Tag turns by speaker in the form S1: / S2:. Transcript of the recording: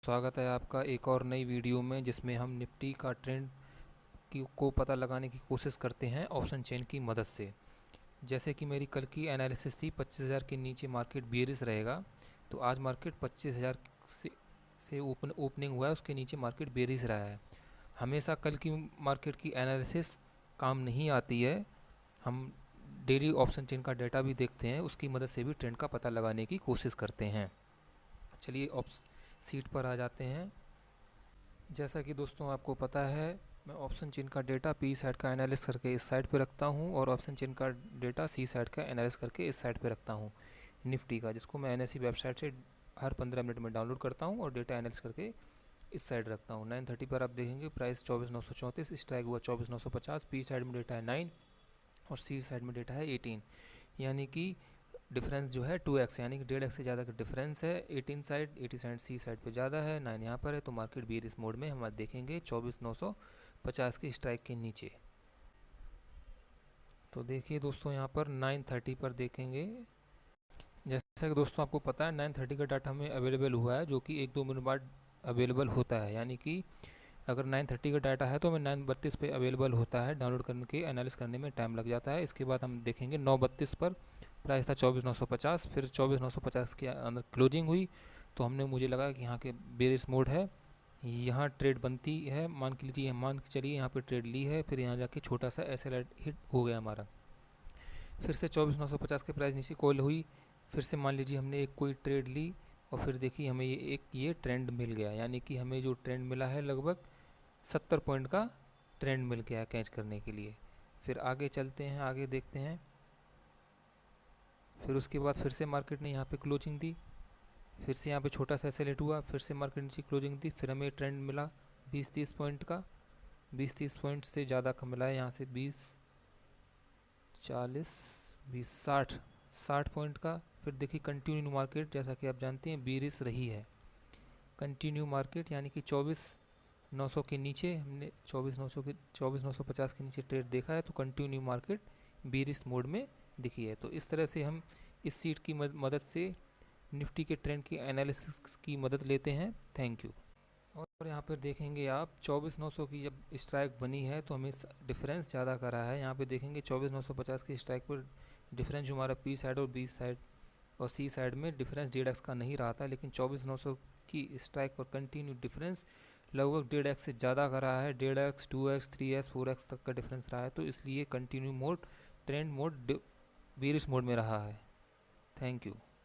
S1: स्वागत है आपका एक और नई वीडियो में, जिसमें हम निफ्टी का ट्रेंड को पता लगाने की कोशिश करते हैं ऑप्शन चेन की मदद से। जैसे कि मेरी कल की एनालिसिस थी 25,000 के नीचे मार्केट बेरिश रहेगा, तो आज मार्केट 25,000 से ओपनिंग हुआ है, उसके नीचे मार्केट बेरिश रहा है। हमेशा कल की मार्केट की एनालिसिस काम नहीं आती है। हम डेली ऑप्शन चेन का डाटा भी देखते हैं, उसकी मदद से भी ट्रेंड का पता लगाने की कोशिश करते हैं। चलिए सीट पर आ जाते हैं। जैसा कि दोस्तों आपको पता है, मैं ऑप्शन चेन का डेटा पी साइड का एनालिस करके इस साइड पे रखता हूँ और ऑप्शन चेन का डेटा सी साइड का एनालिस करके इस साइड पे रखता हूँ निफ्टी का, जिसको मैं एनएससी वेबसाइट से हर 15 मिनट में डाउनलोड करता हूँ और डेटा एनालिस करके इस साइड रखता हूँ। 9:30 पर आप देखेंगे प्राइस 24,934, स्ट्राइक हुआ 24,950, पी साइड में डेटा है 9 और सी साइड में डेटा है 18, यानी कि डिफरेंस जो है 2x, यानी कि 1.5x से ज़्यादा का डिफरेंस है। 18 साइड 80 साइड सी साइड पे ज़्यादा है, 9 यहाँ पर है, तो मार्केट बेरिश मोड में हम आज देखेंगे 24,950 के स्ट्राइक के नीचे। तो देखिए दोस्तों, यहाँ पर 9:30 पर देखेंगे। जैसा कि दोस्तों आपको पता है 9:30 का डाटा हमें अवेलेबल हुआ है, जो कि 1-2 मिनट बाद अवेलेबल होता है। यानी कि अगर 9:30 का डाटा है तो हमें 9:32 पे अवेलेबल होता है। डाउनलोड करने के एनालिस करने में टाइम लग जाता है। इसके बाद हम देखेंगे 9:32 पर प्राइस था 24,950, फिर 24,950 के अंदर क्लोजिंग हुई, तो मुझे लगा कि यहाँ के बेरिश मोड है, यहाँ ट्रेड बनती है। मान के लीजिए, मान के चलिए यहाँ पे ट्रेड ली है, फिर यहाँ जाके छोटा सा एसएल हिट हो गया हमारा। फिर से 24,950 के प्राइस नीचे कॉल हुई, फिर से मान लीजिए हमने एक कोई ट्रेड ली और फिर देखिए हमें ये ट्रेंड मिल गया। यानी कि हमें जो ट्रेंड मिला है लगभग 70 पॉइंट का ट्रेंड मिल गया कैच करने के लिए। फिर आगे चलते हैं, आगे देखते हैं। फिर उसके बाद फिर से मार्केट ने यहाँ पे क्लोजिंग दी, फिर से यहाँ पे छोटा सा एसएल हुआ, फिर से मार्केट नीचे क्लोजिंग दी, फिर हमें ट्रेंड मिला 20-30 पॉइंट का। 20-30 पॉइंट से ज़्यादा का मिला है, यहाँ से 20, 40, 20, 60 पॉइंट का। फिर देखिए कंटिन्यू मार्केट, जैसा कि आप जानते हैं, बेरिश रही है। कंटिन्यू मार्केट यानी कि 24,900 के नीचे हमने 24,950 के नीचे ट्रेड देखा है, तो कंटिन्यू मार्केट बेरिश मोड में दिखी है। तो इस तरह से हम इस सीट की मदद से निफ्टी के ट्रेंड की एनालिसिस की मदद लेते हैं। Thank you. और यहाँ पर देखेंगे आप 24,900 की जब स्ट्राइक बनी है तो हमें डिफरेंस ज़्यादा करा है। यहाँ पे देखेंगे 24,950 की स्ट्राइक पर डिफरेंस जो हमारा पी साइड और बी साइड और सी साइड में डिफरेंस 1.5x का नहीं रहा था, लेकिन 24,900 की स्ट्राइक पर कंटिन्यू डिफरेंस लगभग 1.5x से ज़्यादा का रहा है। 1.5x, 2x, 3x, 4x तक का डिफरेंस रहा है, तो इसलिए continue mode, trend mode bearish mode में रहा है। Thank you.